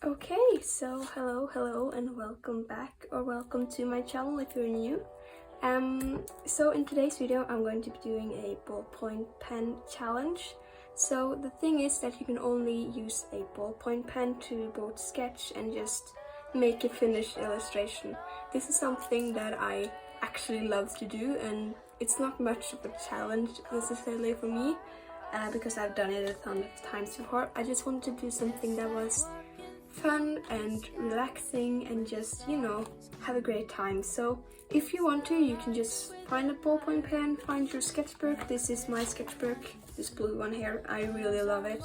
Okay, so hello and welcome back, or welcome to my channel if you're new. So in today's video I'm going to be doing a ballpoint pen challenge. So the thing is that you can only use a ballpoint pen to both sketch and just make a finished illustration. This is something that I actually love to do, and it's not much of a challenge necessarily for me because I've done it a ton of times before. I just wanted to do something that was fun and relaxing and just, have a great time. So if you want to, you can just find a ballpoint pen, find your sketchbook. This is my sketchbook, this blue one here. I really love it.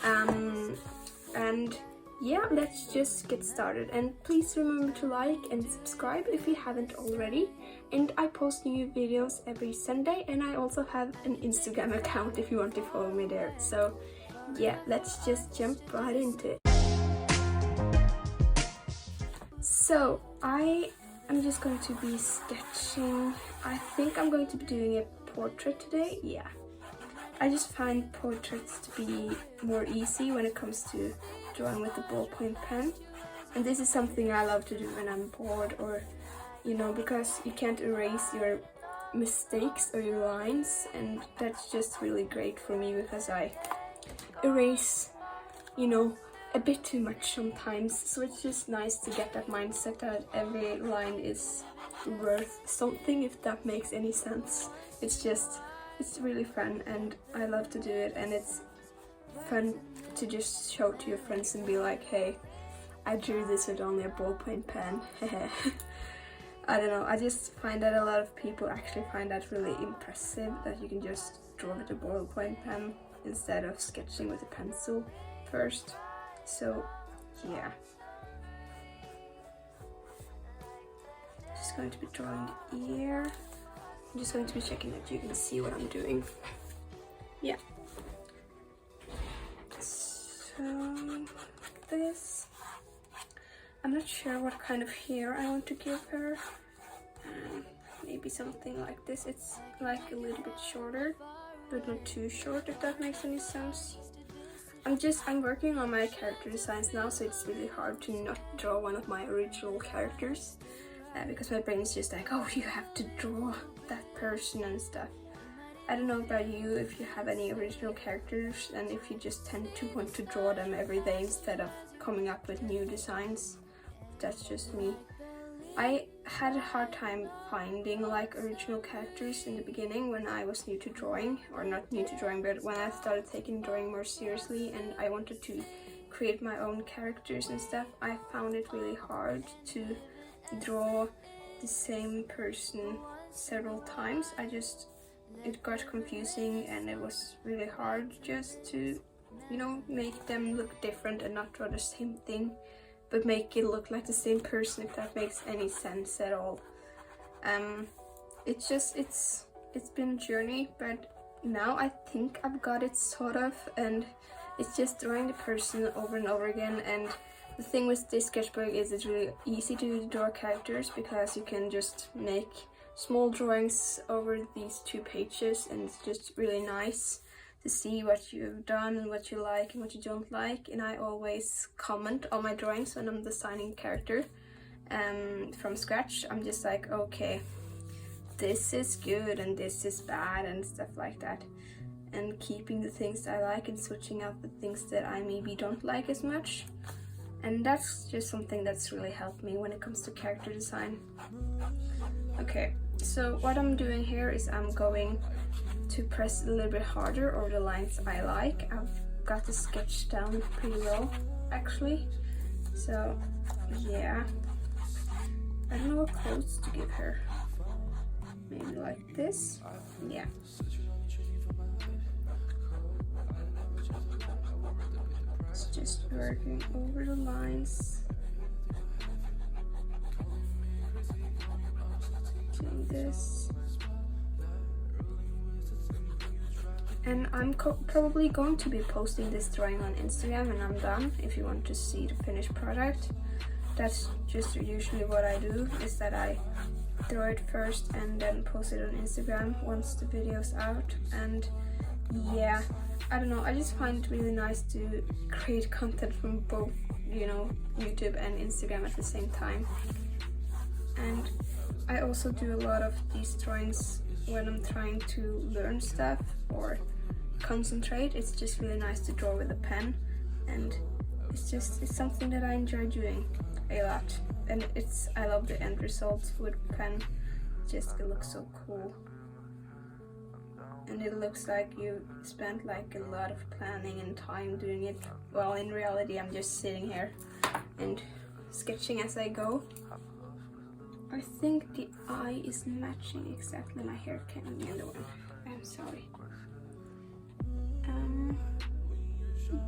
And yeah, let's just get started. And please remember to like and subscribe if you haven't already. And I post new videos every Sunday, and I also have an Instagram account if you want to follow me there. So yeah, let's just jump right into it. So I am just going to be sketching. I think I'm going to be doing a portrait today. Yeah, I just find portraits to be more easy when it comes to drawing with the ballpoint pen, and this is something I love to do when I'm bored, or because you can't erase your mistakes or your lines, and that's just really great for me because I erase a bit too much sometimes. So it's just nice to get that mindset that every line is worth something, if that makes any sense. It's really fun, and I love to do it, and it's fun to just show to your friends and be like, hey, I drew this with only a ballpoint pen. I don't know, I just find that a lot of people actually find that really impressive, that you can just draw with a ballpoint pen instead of sketching with a pencil first. So yeah, just going to be drawing the ear. I'm just going to be checking that you can see what I'm doing. Yeah, so this, I'm not sure what kind of hair I want to give her. Maybe something like this. It's like a little bit shorter, but not too short, if that makes any sense. I'm working on my character designs now, so it's really hard to not draw one of my original characters because my brain is just like, oh, you have to draw that person and stuff. I don't know about you, if you have any original characters, and if you just tend to want to draw them every day instead of coming up with new designs. That's just me. I had a hard time finding like original characters in the beginning when I was new to drawing, or not new to drawing, but when I started taking drawing more seriously and I wanted to create my own characters and stuff. I found it really hard to draw the same person several times. It got confusing, and it was really hard just to, make them look different and not draw the same thing, but make it look like the same person, if that makes any sense at all. It's been a journey, but now I think I've got it sort of, and it's just drawing the person over and over again. And the thing with this sketchbook is it's really easy to draw characters because you can just make small drawings over these 2 pages, and it's just really nice to see what you've done and what you like and what you don't like. And I always comment on my drawings when I'm designing a character from scratch. I'm just like, okay, this is good and this is bad and stuff like that, and keeping the things I like and switching out the things that I maybe don't like as much. And that's just something that's really helped me when it comes to character design. Okay, so what I'm doing here is I'm going to press a little bit harder over the lines I like. I've got the sketch down pretty well, actually. So yeah, I don't know what clothes to give her. Maybe like this. Yeah. It's just working over the lines. Doing this. And I'm probably going to be posting this drawing on Instagram when I'm done, if you want to see the finished product. That's just usually what I do, is that I draw it first and then post it on Instagram once the video's out. And yeah, I don't know, I just find it really nice to create content from both you know, YouTube and Instagram at the same time. And I also do a lot of these drawings when I'm trying to learn stuff or concentrate. It's just really nice to draw with a pen, and it's something that I enjoy doing a lot. And I love the end result with pen. It looks so cool. And it looks like you spent like a lot of planning and time doing it. Well, in reality, I'm just sitting here and sketching as I go. I think the eye is matching exactly my hair can be in the one. I'm sorry.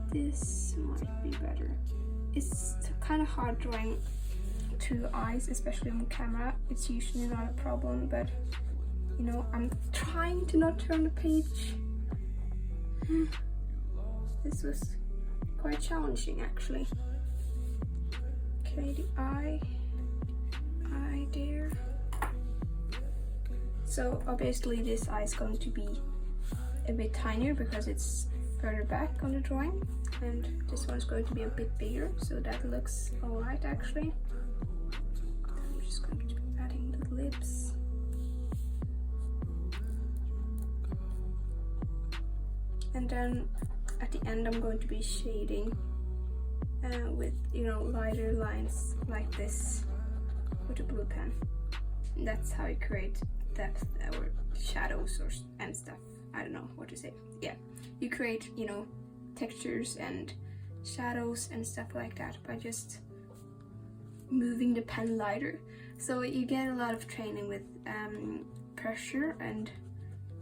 This might be better. It's kind of hard drawing two eyes, especially on camera. It's usually not a problem, but you know, I'm trying to not turn the page. This was quite challenging actually. Okay, the eye there. So obviously this eye is going to be a bit tinier because it's further back on the drawing, and this one's going to be a bit bigger, so that looks alright actually. I'm just going to be adding the lips. And then at the end I'm going to be shading with, you know, lighter lines like this with a blue pen. And that's how you create depth or shadows and stuff. I don't know what to say. Yeah, you create, you know, textures and shadows and stuff like that by just moving the pen lighter. So you get a lot of training with pressure and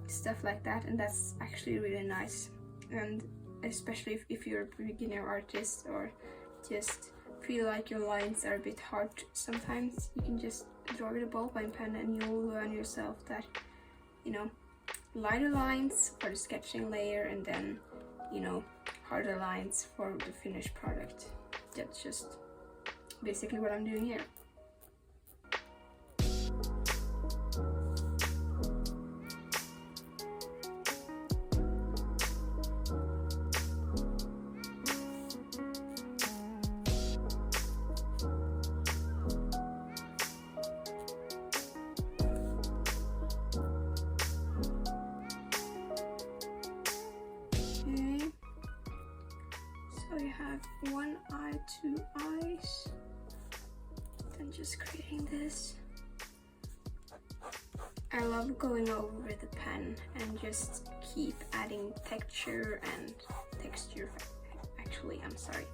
stuff like that, and that's actually really nice. And especially if you're a beginner artist or just feel like your lines are a bit hard sometimes, you can just draw with a ballpoint pen and you'll learn yourself that, you know, lighter lines for the sketching layer and then, you know, harder lines for the finished product. That's just basically what I'm doing here. So you have one eye, two eyes, then just creating this. I love going over with the pen and just keep adding texture, actually, I'm sorry,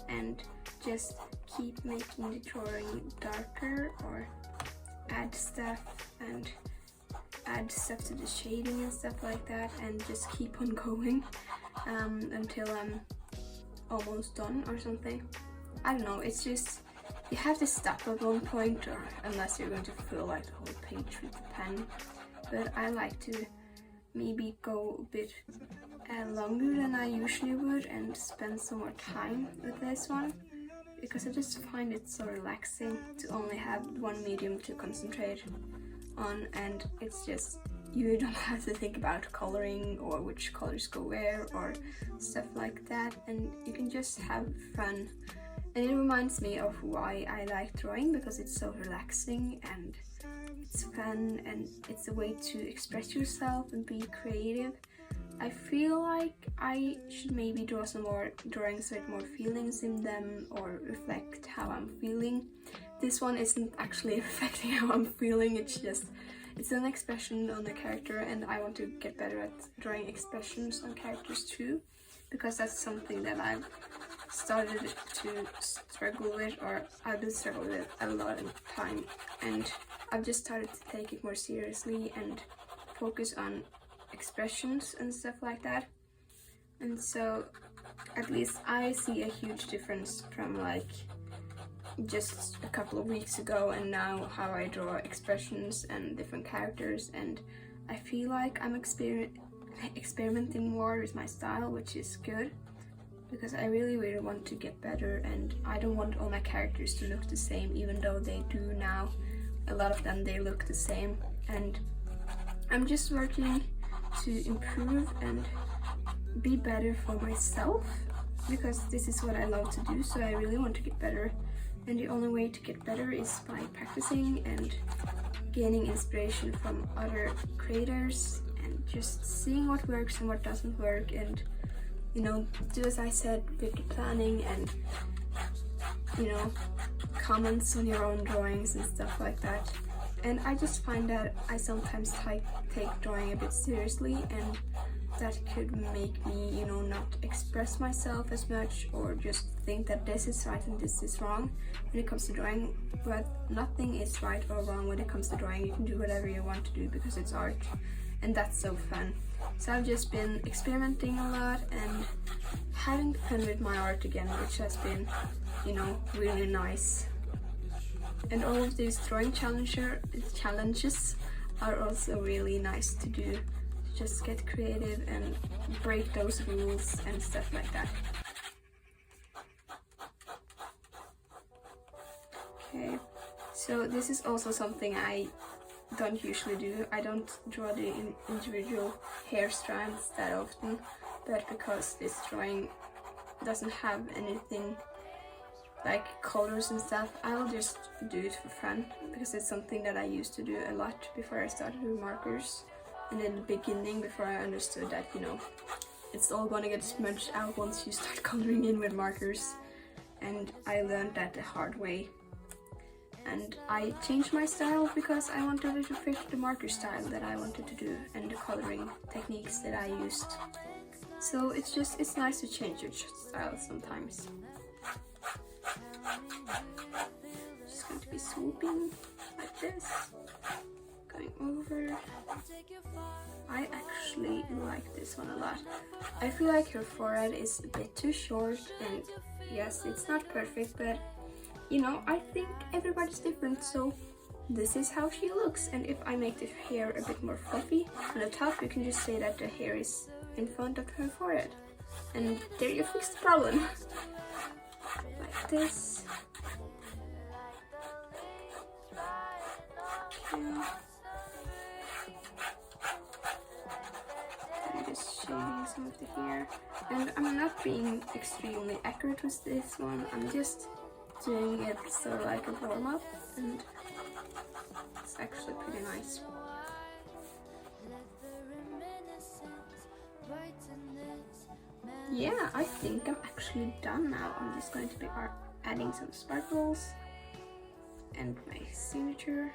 and just keep making the drawing darker or add stuff to the shading and stuff like that, and just keep on going until I'm almost done or something. I don't know, it's just, you have to stop at one point, or unless you're going to fill like the whole page with the pen. But I like to maybe go a bit longer than I usually would and spend some more time with this one, because I just find it so relaxing to only have one medium to concentrate on, and it's just, you don't have to think about coloring or which colors go where or stuff like that, and you can just have fun. And it reminds me of why I like drawing, because it's so relaxing and it's fun and it's a way to express yourself and be creative. I feel like I should maybe draw some more drawings with more feelings in them or reflect how I'm feeling. This one isn't actually reflecting how I'm feeling, it's an expression on the character, and I want to get better at drawing expressions on characters too, because that's something that I've started to struggle with, or I've been struggling with a lot of time, and I've just started to take it more seriously and focus on expressions and stuff like that. And so at least I see a huge difference from like just a couple of weeks ago and now, how I draw expressions and different characters, and I feel like I'm experimenting more with my style, which is good, because I really want to get better, and I don't want all my characters to look the same, even though they do now. A lot of them, they look the same, and I'm just working to improve and be better for myself because this is what I love to do, so I really want to get better. And the only way to get better is by practicing and gaining inspiration from other creators and just seeing what works and what doesn't work, and you know, do as I said with the planning and you know, comments on your own drawings and stuff like that. And I just find that I sometimes take drawing a bit seriously, and that could make me, you know, not express myself as much, or just think that this is right and this is wrong when it comes to drawing. But nothing is right or wrong when it comes to drawing. You can do whatever you want to do because it's art, and that's so fun. So I've just been experimenting a lot and having fun with my art again, which has been, you know, really nice. And all of these drawing challenges are also really nice to do. Just get creative and break those rules and stuff like that. Okay, so this is also something I don't usually do. I don't draw the individual hair strands that often, but because this drawing doesn't have anything like colors and stuff, I'll just do it for fun, because it's something that I used to do a lot before I started with markers. And in the beginning, before I understood that, you know, it's all gonna get smudged out once you start coloring in with markers. And I learned that the hard way. And I changed my style because I wanted it to fit the marker style that I wanted to do and the coloring techniques that I used. So it's nice to change your style sometimes. Just going to be swooping like this, going over. I actually like this one a lot. I feel like her forehead is a bit too short, and yes, it's not perfect, but you know, I think everybody's different, so this is how she looks. And if I make the hair a bit more fluffy on the top, you can just say that the hair is in front of her forehead, and there you fix the problem. Like this. Okay. I'm just shading some of the hair, and I'm not being extremely accurate with this one. I'm just doing it sort of like a warm-up, and it's actually pretty nice. Yeah, I think I'm actually done now. I'm just going to be adding some sparkles and my signature.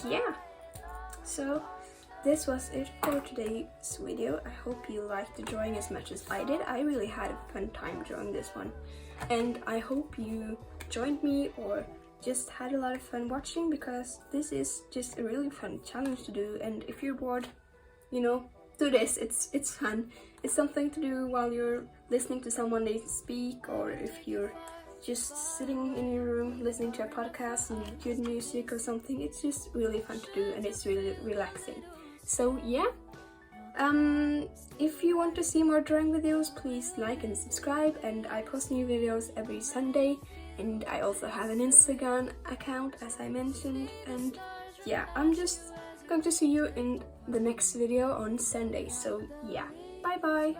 Yeah, so this was it for today's video. I hope you liked the drawing as much as I did. I really had a fun time drawing this one, and I hope you joined me or just had a lot of fun watching, because this is just a really fun challenge to do. And if you're bored, you know, do this. It's fun. It's something to do while you're listening to someone speak, or if you're just sitting in your room listening to a podcast and good music or something. It's just really fun to do, and it's really relaxing. So yeah, if you want to see more drawing videos, please like and subscribe. And I post new videos every Sunday, and I also have an Instagram account, as I mentioned. And yeah, I'm just going to see you in the next video on Sunday. So yeah, bye bye.